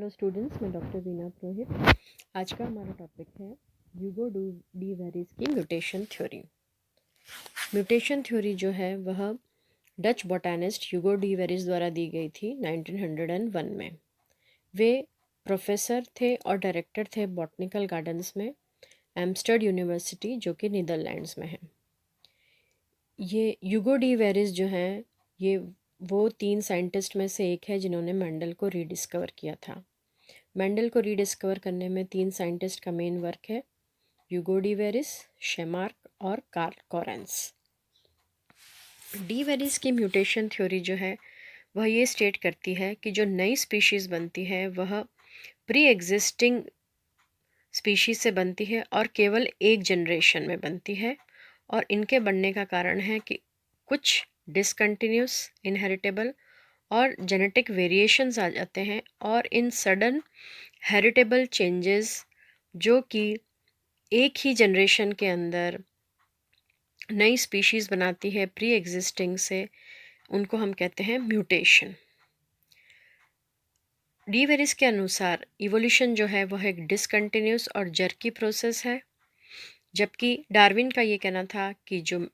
Hello students, मैं doctor Veena पुरोहित। आज का हमारा टॉपिक है ह्यूगो डी वेरिस की म्यूटेशन थ्योरी। म्यूटेशन थ्योरी जो है वह डच बॉटैनिस्ट ह्यूगो डी वेरिस द्वारा दी गई थी 1901 में। वे प्रोफेसर थे और डायरेक्टर थे बॉटनिकल गार्डन्स में एम्स्टर्ड यूनिवर्सिटी, जो कि नीदरलैंड्स में है। ये ह्यूगो डी वेरिस जो हैं, ये वो 3 साइंटिस्ट में से एक है जिन्होंने मेंडल को रीडिस्कवर किया था। मेंडल को रीडिस्कवर करने में 3 साइंटिस्ट का मेन वर्क है, ह्यूगो डी वेरिस, शेमार्क और कार्ल कॉरेंस। डी वेरिस की म्यूटेशन थ्योरी जो है वह ये स्टेट करती है कि जो नई स्पीशीज़ बनती है वह प्री एग्जिस्टिंग स्पीशीज़ से बनती है और केवल एक जनरेशन में बनती है, और इनके बनने का कारण है कि कुछ डिसकंटिन्यूस, इनहेरिटेबल और जेनेटिक वेरिएशंस आ जाते हैं, और इन सडन हेरिटेबल चेंजेस जो कि एक ही जनरेशन के अंदर नई स्पीशीज़ बनाती है प्री एग्जिस्टिंग से, उनको हम कहते हैं म्यूटेशन। डी वेरिस के अनुसार इवोल्यूशन जो है वह एक डिसकंटिन्यूस और जर्की प्रोसेस है, जबकि डार्विन का ये कहना था कि जो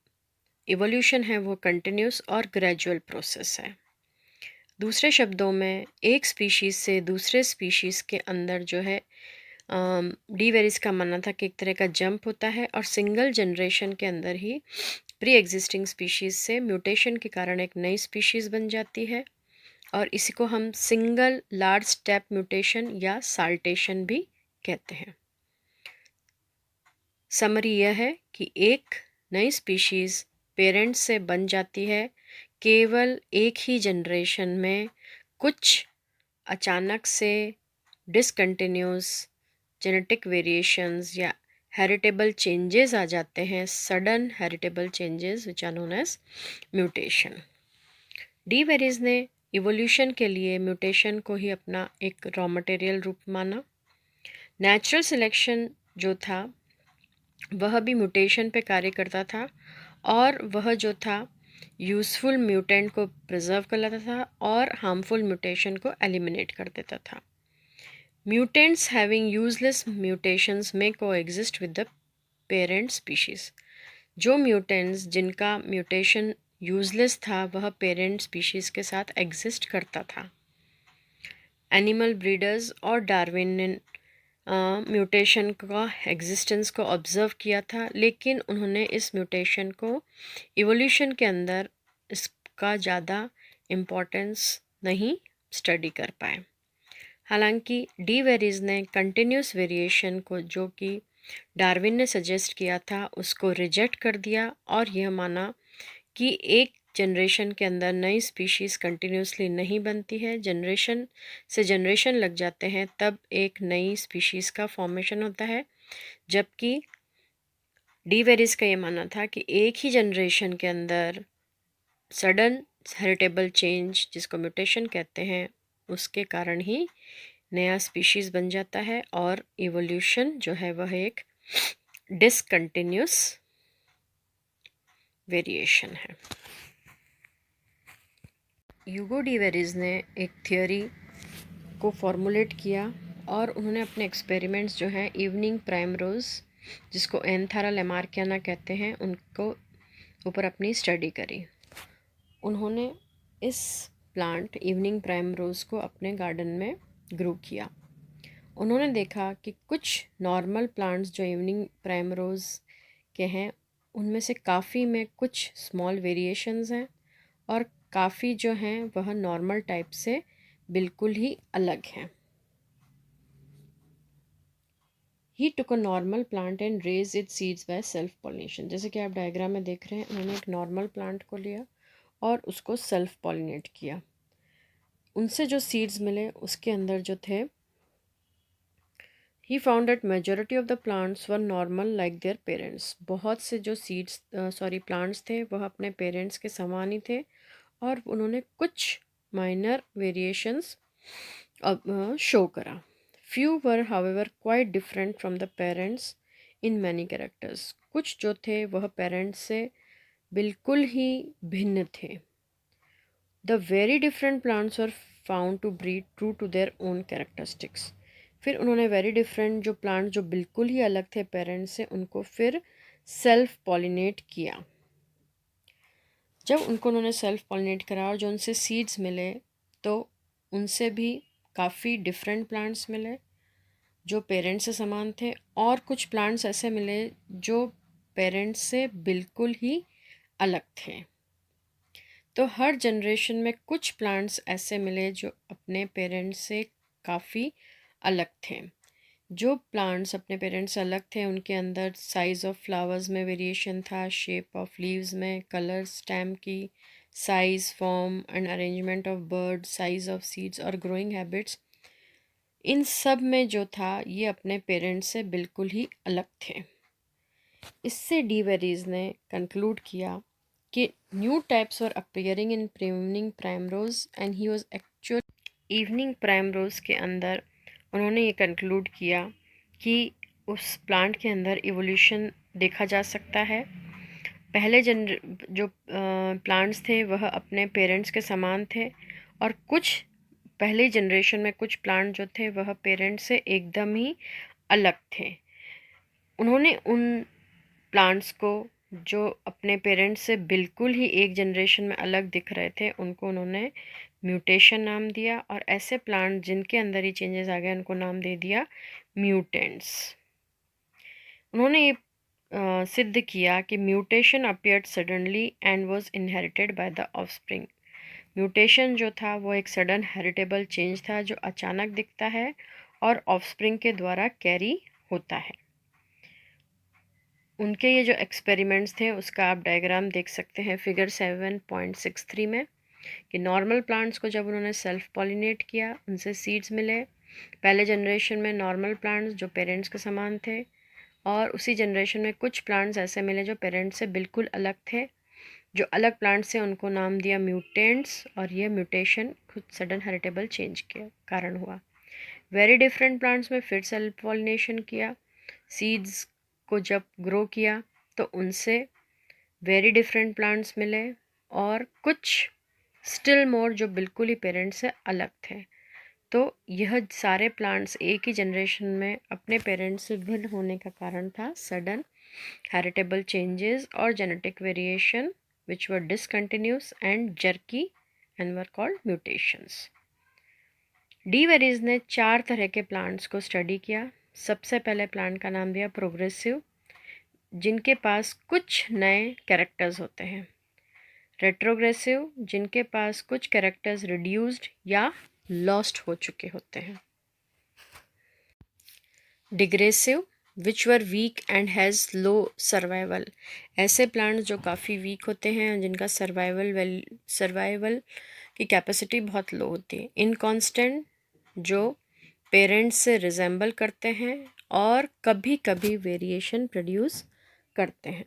इवोल्यूशन है वो कंटिन्यूस और ग्रेजुअल प्रोसेस है। दूसरे शब्दों में एक स्पीशीज़ से दूसरे स्पीशीज़ के अंदर जो है डी वेरिस का मानना था कि एक तरह का जंप होता है, और सिंगल जनरेशन के अंदर ही प्री एग्जिस्टिंग स्पीशीज़ से म्यूटेशन के कारण एक नई स्पीशीज़ बन जाती है, और इसी को हम सिंगल लार्ज स्टेप म्यूटेशन या साल्टेशन भी कहते हैं। समरी यह है कि एक नई स्पीशीज़ पेरेंट्स से बन जाती है केवल एक ही जनरेशन में। कुछ अचानक से डिसकंटिन्यूस जेनेटिक वेरिएशंस या हेरिटेबल चेंजेस आ जाते हैं, sudden heritable changes which are known as mutation. De Vries ने इवोल्यूशन के लिए म्यूटेशन को ही अपना एक रॉ मटेरियल रूप माना। नेचुरल सिलेक्शन जो था वह भी म्यूटेशन पे कार्य करता था, और वह जो था यूज़फुल म्यूटेंट को प्रिजर्व कर लेता था और हार्मफुल म्यूटेशन को एलिमिनेट कर देता था। Mutants having useless mutations may coexist with the parent species. जो mutants जिनका म्यूटेशन यूजलेस था वह पेरेंट स्पीशीज़ के साथ एग्जिस्ट करता था। एनिमल ब्रीडर्स और डार्विन ने म्यूटेशन का एग्जिस्टेंस को ऑब्जर्व किया था, लेकिन उन्होंने इस म्यूटेशन को इवोल्यूशन के अंदर इसका ज़्यादा इम्पोर्टेंस नहीं स्टडी कर पाए। हालांकि डी वेरिस ने कंटिन्यूस वेरिएशन को, जो कि डार्विन ने सजेस्ट किया था, उसको रिजेक्ट कर दिया और यह माना कि एक जनरेशन के अंदर नई स्पीशीज़ कंटिन्यूसली नहीं बनती है, जनरेशन से जनरेशन लग जाते हैं तब एक नई स्पीशीज़ का फॉर्मेशन होता है। जबकि डी वेरिस का ये मानना था कि एक ही जनरेशन के अंदर सडन हेरिटेबल चेंज, जिसको म्यूटेशन कहते हैं, उसके कारण ही नया स्पीशीज़ बन जाता है, और इवोल्यूशन जो है वह एक डिसकंटिन्यूस वेरिएशन है। ह्यूगो डी वेरिस ने एक थियोरी को फॉर्मुलेट किया, और उन्होंने अपने एक्सपेरिमेंट्स जो हैं इवनिंग प्राइमरोज, जिसको एंथारा लेमार्कियाना कहते हैं, उनको ऊपर अपनी स्टडी करी। उन्होंने इस प्लांट इवनिंग प्राइमरोज को अपने गार्डन में ग्रो किया। उन्होंने देखा कि कुछ नॉर्मल प्लांट्स जो इवनिंग प्राइमरोज के हैं उनमें से काफ़ी में कुछ स्मॉल वेरिएशंस हैं, और काफ़ी जो हैं वह नॉर्मल टाइप से बिल्कुल ही अलग हैं। He took a normal plant and raise it seeds by self pollination. जैसे कि आप डायग्राम में देख रहे हैं, उन्होंने एक नॉर्मल प्लांट को लिया और उसको सेल्फ पॉलिनेट किया। उनसे जो सीड्स मिले उसके अंदर जो थे, he found that majority of the plants were normal like their parents. बहुत से जो प्लांट्स थे वह अपने पेरेंट्स के समान ही थे, और उन्होंने कुछ माइनर वेरिएशंस शो करा। Few were however quite different from the parents in many characters. कुछ जो थे वह पेरेंट्स से बिल्कुल ही भिन्न थे। The very different plants were found to breed true to their own characteristics. फिर उन्होंने वेरी डिफरेंट जो प्लांट जो बिल्कुल ही अलग थे पेरेंट्स से, उनको फिर सेल्फ पॉलिनेट किया। जब उन्होंने सेल्फ पॉलिनेट करा और जो उनसे सीड्स मिले तो उनसे भी काफ़ी डिफरेंट प्लांट्स मिले जो पेरेंट्स से समान थे, और कुछ प्लांट्स ऐसे मिले जो पेरेंट्स से बिल्कुल ही अलग थे। तो हर जनरेशन में कुछ प्लांट्स ऐसे मिले जो अपने पेरेंट्स से काफ़ी अलग थे। जो प्लांट्स अपने पेरेंट्स से अलग थे उनके अंदर साइज़ ऑफ फ्लावर्स में वेरिएशन था, शेप ऑफ लीव्स में, कलर, स्टेम की size, form and arrangement of bird, size of seeds और ग्रोइंग हैबिट्स, इन सब में जो था ये अपने पेरेंट्स से बिल्कुल ही अलग थे। इससे डी वेरीज ने कंक्लूड किया कि new types were appearing in evening primrose and he was actual evening primrose के अंदर उन्होंने ये कंक्लूड किया कि उस प्लांट के अंदर इवोल्यूशन देखा जा सकता है। पहले जो प्लांट्स थे वह अपने पेरेंट्स के समान थे, और कुछ पहले जनरेशन में कुछ प्लांट जो थे वह पेरेंट्स से एकदम ही अलग थे। उन्होंने उन प्लांट्स को जो अपने पेरेंट्स से बिल्कुल ही एक जनरेशन में अलग दिख रहे थे उनको उन्होंने म्यूटेशन नाम दिया, और ऐसे प्लांट जिनके अंदर ही चेंजेस आ गए उनको नाम दे दिया म्यूटेंट्स। उन्होंने ये सिद्ध किया कि mutation appeared suddenly and was inherited by the offspring. Mutation जो था वो एक सडन हेरिटेबल चेंज था जो अचानक दिखता है और ऑफस्प्रिंग के द्वारा कैरी होता है। उनके ये जो एक्सपेरिमेंट्स थे उसका आप डायग्राम देख सकते हैं फिगर 7.63 में, कि नॉर्मल प्लांट्स को जब उन्होंने सेल्फ पॉलिनेट किया उनसे सीड्स मिले। पहले जनरेशन में नॉर्मल प्लांट्स जो पेरेंट्स के समान थे, और उसी जनरेशन में कुछ प्लांट्स ऐसे मिले जो पेरेंट्स से बिल्कुल अलग थे। जो अलग प्लांट्स से उनको नाम दिया म्यूटेंट्स, और यह म्यूटेशन खुद सडन हेरिटेबल चेंज के कारण हुआ। वेरी डिफरेंट प्लांट्स में फिर सेल्फ पॉलिनेशन किया, सीड्स को जब ग्रो किया तो उनसे वेरी डिफरेंट प्लांट्स मिले, और कुछ स्टिल मोर जो बिल्कुल ही पेरेंट्स से अलग थे। तो यह सारे प्लांट्स एक ही जनरेशन में अपने पेरेंट्स से भिन्न होने का कारण था सडन हेरिटेबल चेंजेस और genetic variation which were discontinuous and jerky and were called mutations. D varies ने 4 तरह के प्लांट्स को स्टडी किया। सबसे पहले प्लांट का नाम दिया प्रोग्रेसिव, जिनके पास कुछ नए कैरेक्टर्स होते हैं। रेट्रोग्रेसिव, जिनके पास कुछ कैरेक्टर्स रिड्यूस्ड या लॉस्ट हो चुके होते हैं। Degressive, which were weak and has low survival, ऐसे प्लांट्स जो काफ़ी वीक होते हैं जिनका सर्वाइवल की कैपेसिटी बहुत लो होती है। इनकॉन्स्टेंट, जो पेरेंट्स से रिजेंबल करते हैं और कभी कभी वेरिएशन प्रोड्यूस करते हैं।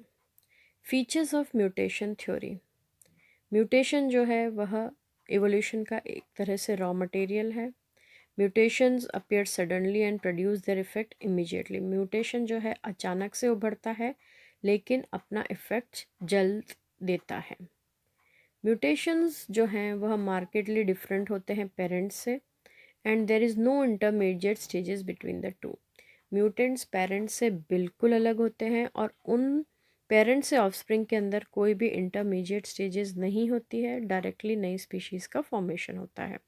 Features of mutation theory, mutation जो है वह इवोल्यूशन का एक तरह से रॉ मटेरियल है। Mutations appear suddenly and produce their effect immediately, mutation जो है अचानक से उभरता है लेकिन अपना इफेक्ट जल्द देता है। म्यूटेशंस जो हैं वह मार्केटली डिफरेंट होते हैं पेरेंट्स से, and there is no intermediate stages between the two. Mutants parents से बिल्कुल अलग होते हैं, और उन पेरेंट्स से ऑफस्प्रिंग के अंदर कोई भी इंटरमीडिएट स्टेजेस नहीं होती है, डायरेक्टली नई स्पीशीज़ का फॉर्मेशन होता है।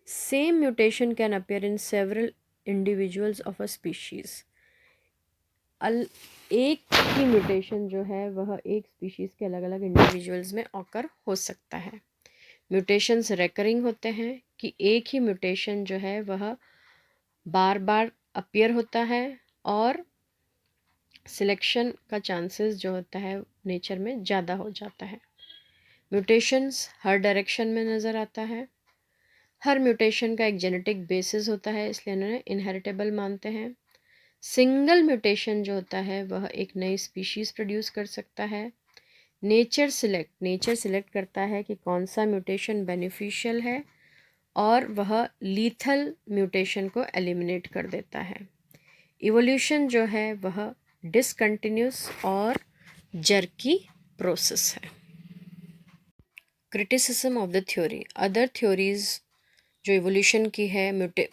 Same mutation can appear in several individuals of a species, एक ही म्यूटेशन जो है वह एक स्पीशीज़ के अलग अलग इंडिविजुअल्स में ऑकर हो सकता है। म्यूटेशंस रेकरिंग होते हैं कि एक ही म्यूटेशन जो है वह बार बार अपीयर होता है, और सिलेक्शन का चांसेस जो होता है नेचर में ज़्यादा हो जाता है। म्यूटेशंस हर डायरेक्शन में नज़र आता है। हर म्यूटेशन का एक जेनेटिक बेसिस होता है, इसलिए इन्हें इनहेरिटेबल मानते हैं। सिंगल म्यूटेशन जो होता है वह एक नई स्पीशीज़ प्रोड्यूस कर सकता है। नेचर सिलेक्ट करता है कि कौन सा म्यूटेशन बेनिफिशियल है, और वह लीथल म्यूटेशन को एलिमिनेट कर देता है। इवोल्यूशन जो है वह डिसकंटिन्यूस और जर्की प्रोसेस है। Criticism of the theory, other theories जो इवोल्यूशन की है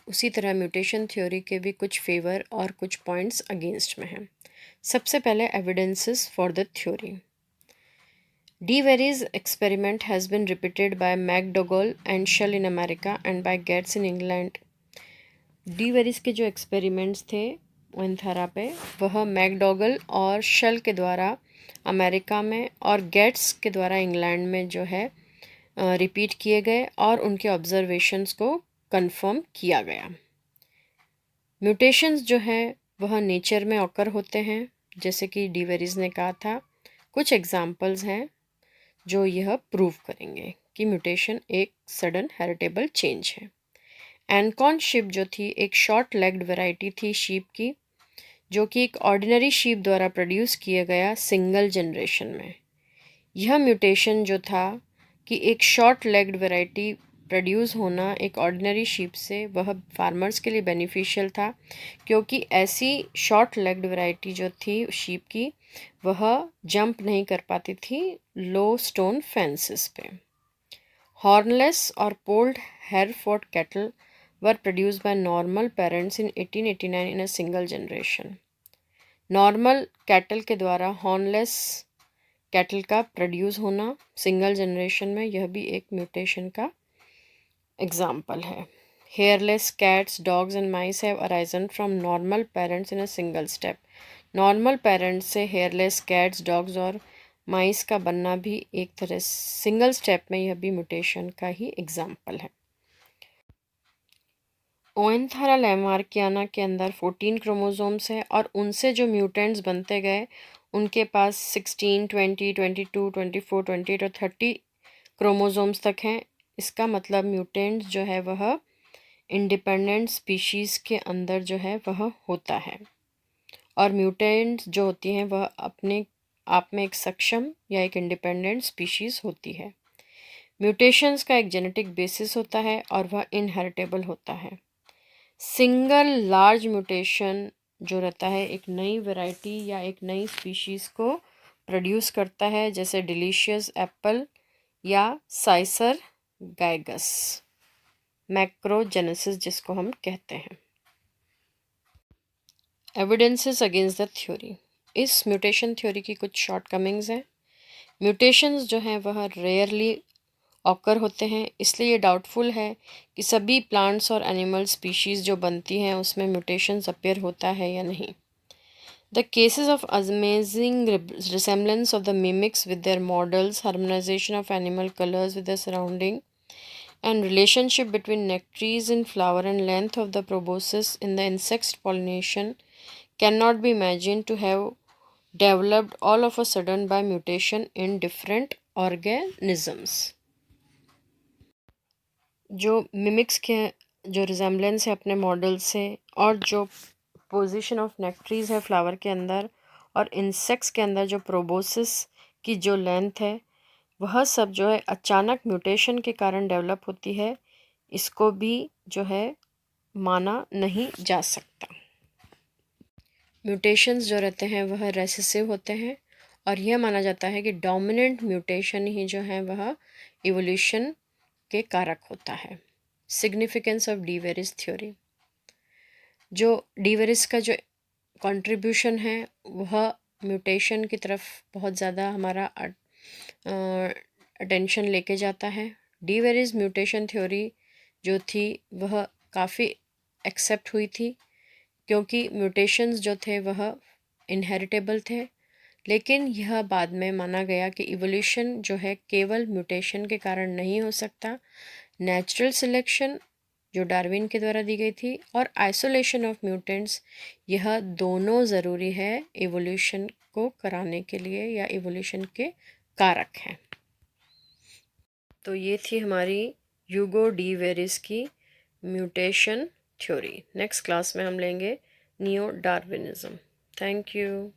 उसी तरह म्यूटेशन थ्योरी के भी कुछ फेवर और कुछ पॉइंट्स अगेंस्ट में हैं। सबसे पहले evidences for the theory. De Very's experiment has been repeated by McDougall and Shell in America and by Getz in England. De Vries के जो एक्सपेरिमेंट्स थे ओएंथारा पे, वह मैकडोगल और शेल के द्वारा अमेरिका में और गेट्स के द्वारा इंग्लैंड में जो है रिपीट किए गए और उनके ऑब्जर्वेशंस को कंफर्म किया गया। म्यूटेशंस जो है वह नेचर में ऑकर होते हैं, जैसे कि डी वेरिस ने कहा था। कुछ एग्जांपल्स हैं जो यह प्रूव करेंगे कि म्यूटेशन एक सडन हेरिटेबल चेंज है। एनकॉन शीप जो थी एक शॉर्ट लेग्ड वैरायटी थी शीप की, जो कि एक ऑर्डिनरी शीप द्वारा प्रोड्यूस किया गया सिंगल जनरेशन में। यह म्यूटेशन जो था कि एक शॉर्ट लेग्ड वैरायटी प्रोड्यूस होना एक ऑर्डिनरी शीप से, वह फार्मर्स के लिए बेनिफिशियल था, क्योंकि ऐसी शॉर्ट लेग्ड वैरायटी जो थी शीप की, वह जंप नहीं कर पाती थी लो स्टोन फेंसेस पे। हॉर्नलेस और polled Hereford cattle were produced by normal parents in 1889 in a single generation. Normal cattle के द्वारा हॉर्नलेस कैटल का प्रोड्यूस होना सिंगल जनरेशन में, यह भी एक म्यूटेशन का एग्जाम्पल है। Hairless cats, dogs and mice have arisen from normal parents in a single step. Normal parents से हेयरलेस कैट्स, डॉग्स और माइस का बनना भी एक तरह सिंगल स्टेप में, यह भी म्यूटेशन का ही एग्जाम्पल है। ओएंथारा लैमार्कियाना के अंदर 14 क्रोमोसोम्स है और उनसे जो म्यूटेंट्स बनते गए उनके पास 16, 20, 22, 24, 28 और 30 क्रोमोसोम्स तक हैं। इसका मतलब म्यूटेंट्स जो है वह इंडिपेंडेंट स्पीशीज़ के अंदर जो है वह होता है, और म्यूटेंट्स जो होती हैं वह अपने आप में एक सक्षम या एक इंडिपेंडेंट स्पीशीज़ होती है। म्यूटेशंस का एक जेनेटिक बेसिस होता है और वह इनहेरिटेबल होता है। सिंगल लार्ज म्यूटेशन जो रहता है एक नई वैरायटी या एक नई स्पीशीज़ को प्रोड्यूस करता है, जैसे डिलीशियस एप्पल या साइसर गाइगस, मैक्रोजेनेसिस जिसको हम कहते हैं। Evidences against the theory. इस म्यूटेशन थ्योरी की कुछ शॉर्टकमिंग्स हैं। म्यूटेशंस जो हैं वह रेयरली ऑकर होते हैं, इसलिए ये डाउटफुल है कि सभी प्लांट्स और एनिमल स्पीशीज़ जो बनती हैं उसमें म्यूटेशंस अपीयर होता है या नहीं। The cases of amazing resemblance of the mimics with their models, harmonisation of animal colours with the surrounding and relationship between nectaries in flower and length of the proboscis in the insect pollination cannot be imagined to have developed all of a sudden by mutation in different organisms. जो mimics के जो resemblance है अपने model से, और जो position of नेक्ट्रीज है flower के अंदर और इंसेक्ट्स के अंदर जो प्रोबोसिस की जो लेंथ है, वह सब जो है अचानक म्यूटेशन के कारण डेवलप होती है। इसको भी जो है माना नहीं जा सकता। म्यूटेशंस जो रहते हैं वह रेसेसिव होते हैं और यह माना जाता है कि डोमिनेंट म्यूटेशन ही जो है वह इवोल्यूशन के कारक होता है। Significance of de Vries theory. जो डी वेरिस का जो कंट्रीब्यूशन है वह म्यूटेशन की तरफ बहुत ज़्यादा हमारा अटेंशन लेके जाता है। डी वेरिस म्यूटेशन थ्योरी जो थी वह काफ़ी एक्सेप्ट हुई थी, क्योंकि म्यूटेशंस जो थे वह इनहेरिटेबल थे, लेकिन यह बाद में माना गया कि इवोल्यूशन जो है केवल म्यूटेशन के कारण नहीं हो सकता। नेचुरल सिलेक्शन जो डार्विन के द्वारा दी गई थी और आइसोलेशन ऑफ म्यूटेंट्स, यह दोनों ज़रूरी है इवोल्यूशन को कराने के लिए या इवोल्यूशन के कारक हैं। तो ये थी हमारी ह्यूगो डी वेरिस की म्यूटेशन थ्योरी। नेक्स्ट क्लास में हम लेंगे नियो डार्विनिज्म। Thank you.